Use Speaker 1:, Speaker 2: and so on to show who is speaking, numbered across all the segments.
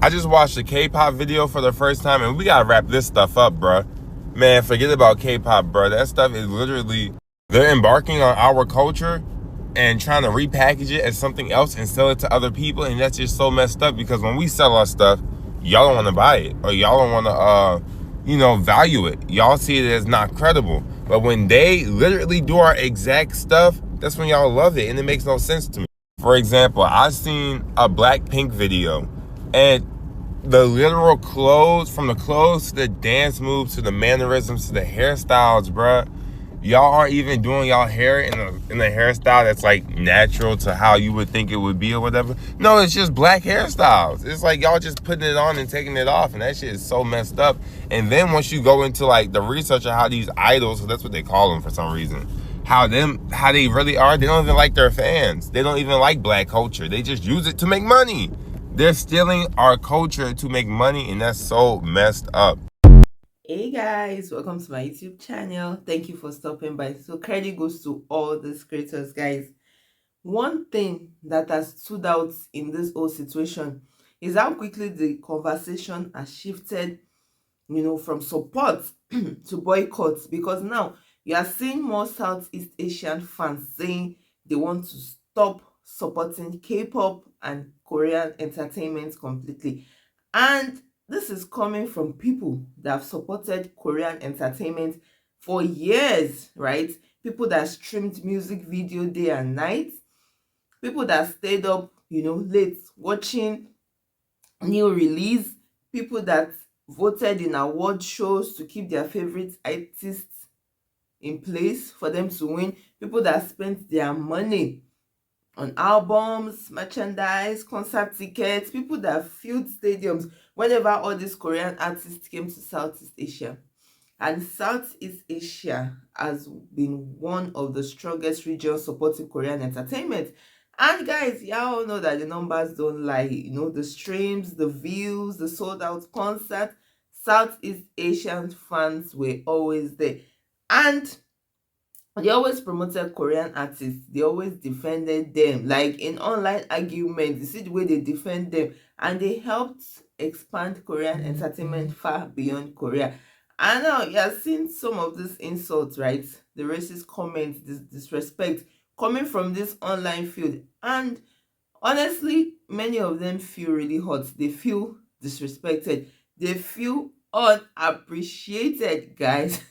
Speaker 1: I just watched a K-pop video for the first time, and we gotta wrap this stuff up, bruh. Man, forget about K-pop, bruh. That stuff is literally, they're embarking on our culture and trying to repackage it as something else and sell it to other people, and that's just so messed up, because when we sell our stuff, y'all don't want to buy it, or y'all don't want to value it. Y'all see it as not credible. But when they literally do our exact stuff, that's when y'all love it, and it makes no sense to me. For example, I seen a Blackpink video, and the literal clothes, from the clothes to the dance moves to the mannerisms to the hairstyles, bruh, y'all aren't even doing y'all hair in a hairstyle that's like natural to how you would think it would be or whatever. No, it's just black hairstyles. It's like y'all just putting it on and taking it off, and that shit is so messed up. And then once you go into like the research of how these idols, so that's what they call them for some reason, how they really are, they don't even like their fans. They don't even like black culture. They just use it to make money. They're stealing our culture to make money, and that's so messed up.
Speaker 2: Hey guys, welcome to my YouTube channel. Thank you for stopping by. So credit goes to all these creators, guys. One thing that has stood out in this whole situation is how quickly the conversation has shifted, from support to boycotts, because now you are seeing more Southeast Asian fans saying they want to stop supporting K-pop and Korean entertainment completely. And this is coming from people that have supported Korean entertainment for years, right? People that streamed music video day and night, people that stayed up, late watching new release, people that voted in award shows to keep their favorite artists in place for them to win, people that spent their money on albums, merchandise, concert tickets, people that filled stadiums whenever all these Korean artists came to Southeast Asia. And Southeast Asia has been one of the strongest regions supporting Korean entertainment. And guys, y'all know that the numbers don't lie. The streams, the views, the sold out concert, Southeast Asian fans were always there. And they always promoted Korean artists. They always defended them. Like in online arguments, you see the way they defend them. And they helped expand Korean entertainment far beyond Korea. And now you're seeing some of these insults, right? The racist comments, this disrespect coming from this online field. And honestly, many of them feel really hot. They feel disrespected. They feel unappreciated, guys.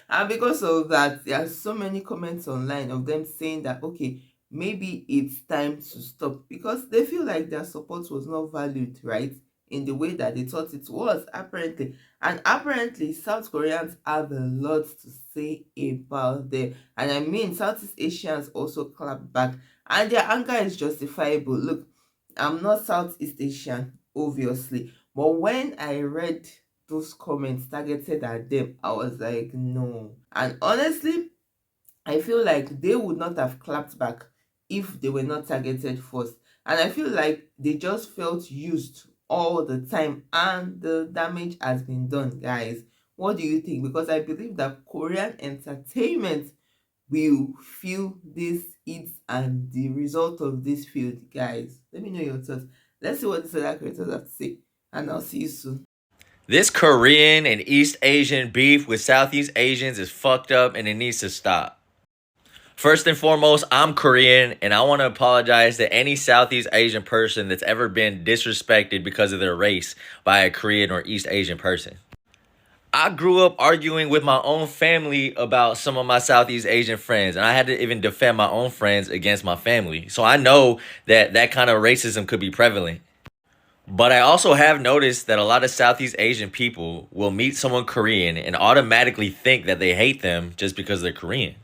Speaker 2: And because of that, there are so many comments online of them saying that, okay, maybe it's time to stop, because they feel like their support was not valued, right, in the way that they thought it was, apparently. And apparently South Koreans have a lot to say about them, and I mean Southeast Asians also clap back, and their anger is justifiable. Look, I'm not Southeast Asian, obviously, but when I read those comments targeted at them, I was like, no. And honestly, I feel like they would not have clapped back if they were not targeted first. And I feel like they just felt used all the time, and the damage has been done, guys. What do you think? Because I believe that Korean entertainment will feel this heat and the result of this field, guys. Let me know your thoughts. Let's see what these other creators have to say, and I'll see you soon.
Speaker 3: This Korean and East Asian beef with Southeast Asians is fucked up and it needs to stop. First and foremost, I'm Korean and I want to apologize to any Southeast Asian person that's ever been disrespected because of their race by a Korean or East Asian person. I grew up arguing with my own family about some of my Southeast Asian friends, and I had to even defend my own friends against my family. So I know that that kind of racism could be prevalent. But I also have noticed that a lot of Southeast Asian people will meet someone Korean and automatically think that they hate them just because they're Korean.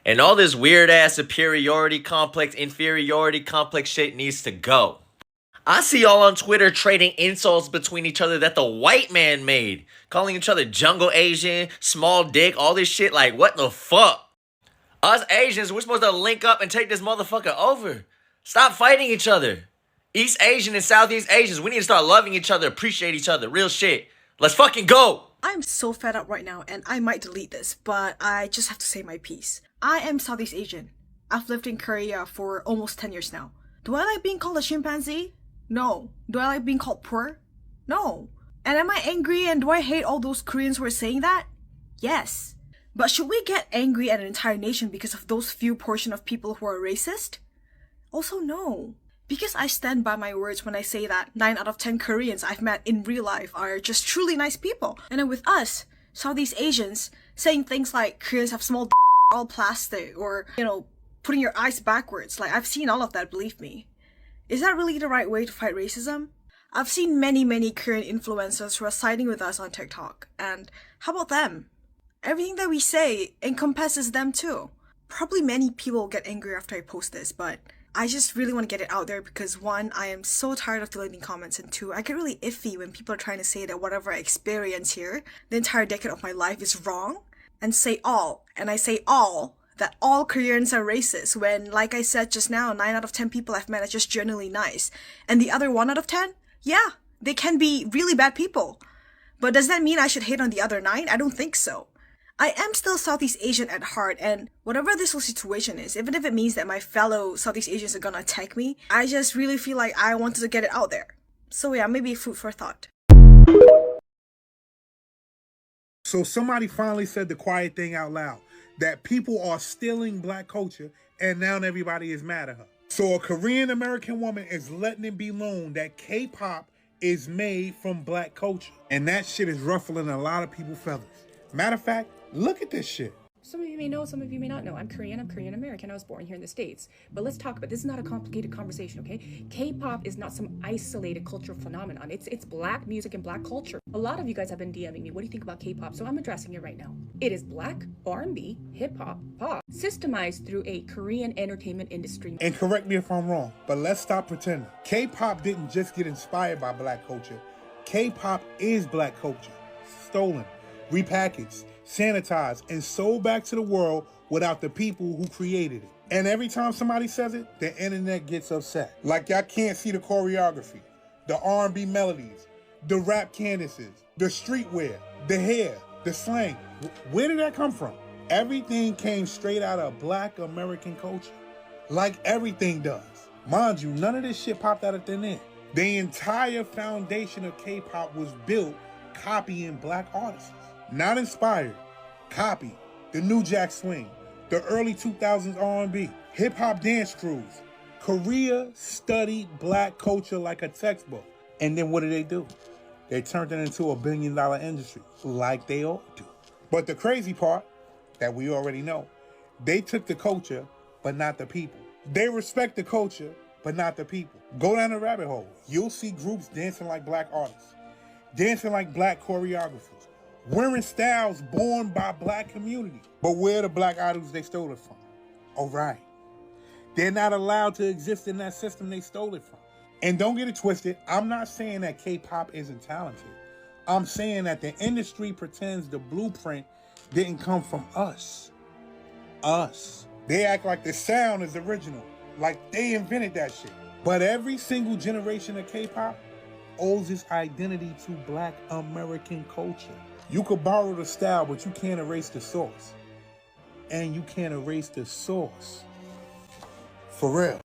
Speaker 3: And all this weird ass superiority complex, inferiority complex shit needs to go. I see y'all on Twitter trading insults between each other that the white man made. Calling each other jungle Asian, small dick, all this shit. Like, what the fuck? Us Asians, we're supposed to link up and take this motherfucker over. Stop fighting each other. East Asian and Southeast Asians, we need to start loving each other, appreciate each other. Real shit. Let's fucking go.
Speaker 4: I'm so fed up right now and I might delete this, but I just have to say my piece. I am Southeast Asian. I've lived in Korea for almost 10 years now. Do I like being called a chimpanzee? No. Do I like being called poor? No. And am I angry and do I hate all those Koreans who are saying that? Yes. But should we get angry at an entire nation because of those few portion of people who are racist? Also no. Because I stand by my words when I say that 9 out of 10 Koreans I've met in real life are just truly nice people. And then with us, Southeast Asians, saying things like Koreans have small all plastic or, putting your eyes backwards, like I've seen all of that, believe me. Is that really the right way to fight racism? I've seen many Korean influencers who are siding with us on TikTok, and how about them? Everything that we say encompasses them too. Probably many people will get angry after I post this, but I just really want to get it out there because 1, I am so tired of deleting comments, and 2, I get really iffy when people are trying to say that whatever I experience here, the entire decade of my life is wrong, and say all, and I say all, that all Koreans are racist when, like I said just now, 9 out of 10 people I've met are just generally nice. And the other 1 out of 10? Yeah, they can be really bad people. But does that mean I should hate on the other 9? I don't think so. I am still Southeast Asian at heart, and whatever this whole situation is, even if it means that my fellow Southeast Asians are gonna attack me, I just really feel like I wanted to get it out there. So yeah, maybe food for thought.
Speaker 5: So somebody finally said the quiet thing out loud, that people are stealing black culture, and now everybody is mad at her. So a Korean American woman is letting it be known that K-pop is made from black culture. And that shit is ruffling a lot of people's feathers. Matter of fact, look at this shit.
Speaker 6: Some of you may know, some of you may not know. I'm Korean American. I was born here in the States. But let's talk about this. Is not a complicated conversation, okay? K-pop is not some isolated cultural phenomenon. It's black music and black culture. A lot of you guys have been DMing me. What do you think about K-pop? So I'm addressing it right now. It is black R&B, hip-hop, pop, systemized through a Korean entertainment industry.
Speaker 5: And correct me if I'm wrong, but let's stop pretending. K-pop didn't just get inspired by black culture. K-pop is black culture. Stolen, repackaged, sanitized, and sold back to the world without the people who created it. And every time somebody says it, the internet gets upset. Like y'all can't see the choreography, the R&B melodies, the rap canvases, the streetwear, the hair, the slang. Where did that come from? Everything came straight out of black American culture. Like everything does. Mind you, none of this shit popped out of thin air. The entire foundation of K-pop was built copying black artists. Not inspired, copy. The New Jack Swing, the early 2000s R&B, hip-hop dance crews. Korea studied black culture like a textbook. And then what do? They turned it into a $1 billion industry, like they ought to. But the crazy part, that we already know, they took the culture, but not the people. They respect the culture, but not the people. Go down the rabbit hole. You'll see groups dancing like black artists, dancing like black choreographers, wearing styles born by black community. But where are the black idols they stole it from? All right. They're not allowed to exist in that system they stole it from. And don't get it twisted, I'm not saying that K-pop isn't talented. I'm saying that the industry pretends the blueprint didn't come from us. Us. They act like the sound is original, like they invented that shit. But every single generation of K-pop owes its identity to black American culture. You could borrow the style, but you can't erase the source. And you can't erase the source. For real.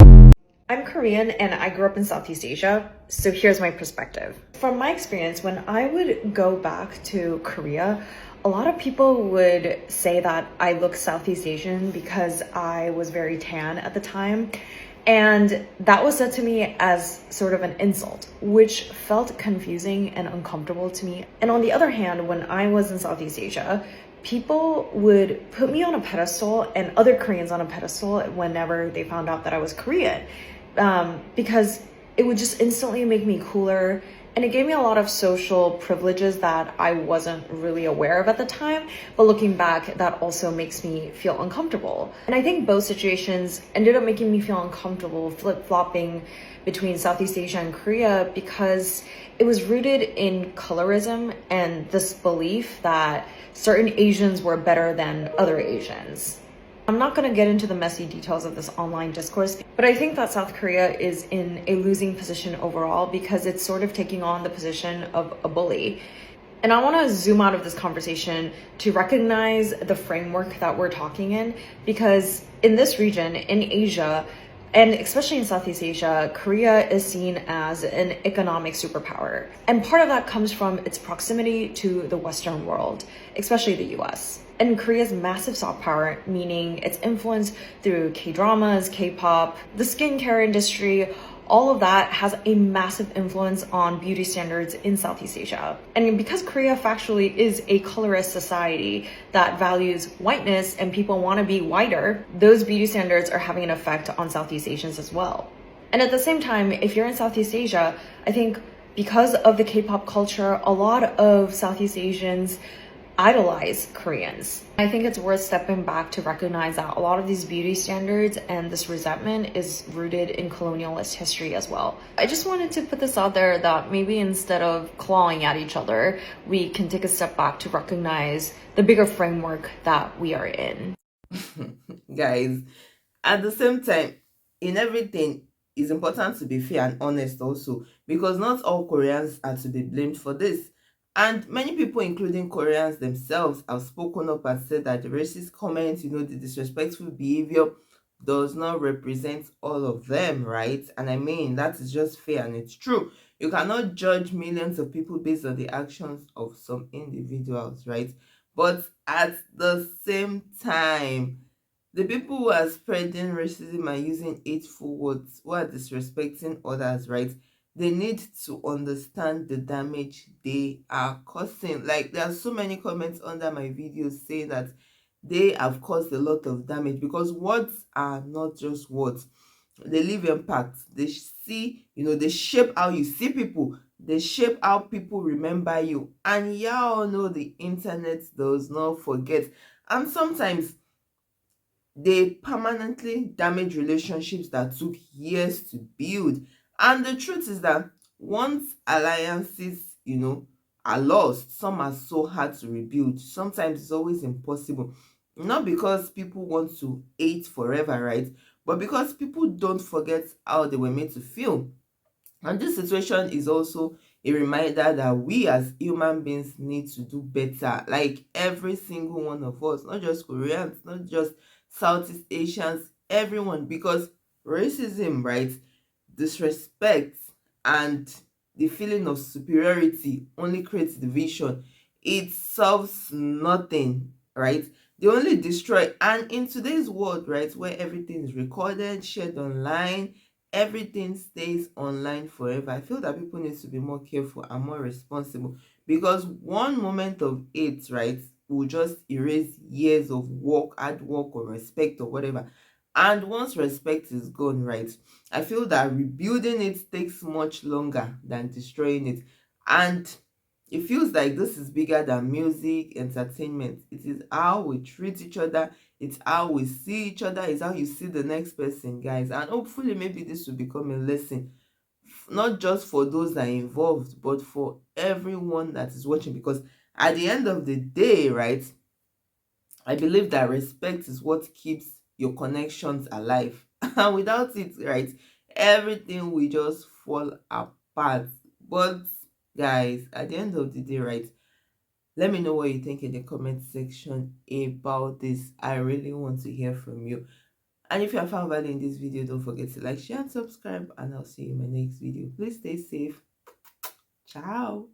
Speaker 7: I'm Korean and I grew up in Southeast Asia, so here's my perspective. From my experience, when I would go back to Korea, a lot of people would say that I look Southeast Asian because I was very tan at the time. And that was said to me as sort of an insult, which felt confusing and uncomfortable to me. And on the other hand, when I was in Southeast Asia, people would put me on a pedestal and other Koreans on a pedestal whenever they found out that I was Korean, because it would just instantly make me cooler. And it gave me a lot of social privileges that I wasn't really aware of at the time. But looking back, that also makes me feel uncomfortable. And I think both situations ended up making me feel uncomfortable, flip-flopping between Southeast Asia and Korea, because it was rooted in colorism and this belief that certain Asians were better than other Asians. I'm not going to get into the messy details of this online discourse, but I think that South Korea is in a losing position overall because it's sort of taking on the position of a bully. And I want to zoom out of this conversation to recognize the framework that we're talking in, because in this region, in Asia, And especially in Southeast Asia, Korea is seen as an economic superpower. And part of that comes from its proximity to the Western world, especially the US. And Korea's massive soft power, meaning its influence through K-dramas, K-pop, the skincare industry, all of that has a massive influence on beauty standards in Southeast Asia. And because Korea factually is a colorist society that values whiteness and people want to be whiter, those beauty standards are having an effect on Southeast Asians as well. And at the same time, if you're in Southeast Asia, I think because of the K-pop culture, a lot of Southeast Asians idolize Koreans. I think it's worth stepping back to recognize that a lot of these beauty standards and this resentment is rooted in colonialist history as well. I just wanted to put this out there that maybe instead of clawing at each other, we can take a step back to recognize the bigger framework that we are in.
Speaker 2: Guys, at the same time, in everything, it's important to be fair and honest also, because not all Koreans are to be blamed for this. And many people, including Koreans themselves, have spoken up and said that the racist comments, the disrespectful behavior does not represent all of them, right? And I mean, that is just fair and it's true. You cannot judge millions of people based on the actions of some individuals, right? But at the same time, the people who are spreading racism and using hateful words, who are disrespecting others, right? They need to understand the damage they are causing. Like, there are so many comments under my videos saying that they have caused a lot of damage, because words are not just words. They leave impact. They see, they shape how you see people. They shape how people remember you. And y'all know the internet does not forget. And sometimes they permanently damage relationships that took years to build. And the truth is that once alliances, are lost, some are so hard to rebuild. Sometimes it's always impossible. Not because people want to hate forever, right? But because people don't forget how they were made to feel. And this situation is also a reminder that we as human beings need to do better. Like every single one of us, not just Koreans, not just Southeast Asians, everyone. Because racism, right, disrespect, and the feeling of superiority only creates division. It solves nothing, right? They only destroy. And in today's world, right, where everything is recorded, shared online, everything stays online forever, I feel that people need to be more careful and more responsible, because one moment of hate, right, will just erase years of work, hard work, or respect, or whatever. And once respect is gone, right, I feel that rebuilding it takes much longer than destroying it. And it feels like this is bigger than music, entertainment. It is how we treat each other, it's how we see each other, it's how you see the next person, guys. And hopefully maybe this will become a lesson, not just for those that are involved, but for everyone that is watching. Because at the end of the day, right, I believe that respect is what keeps your connections alive. And without it, right, everything will just fall apart. But guys, at the end of the day, right, let me know what you think in the comment section about this. I really want to hear from you. And if you have found value in this video, don't forget to like, share, and subscribe. And I'll see you in my next video. Please stay safe. Ciao.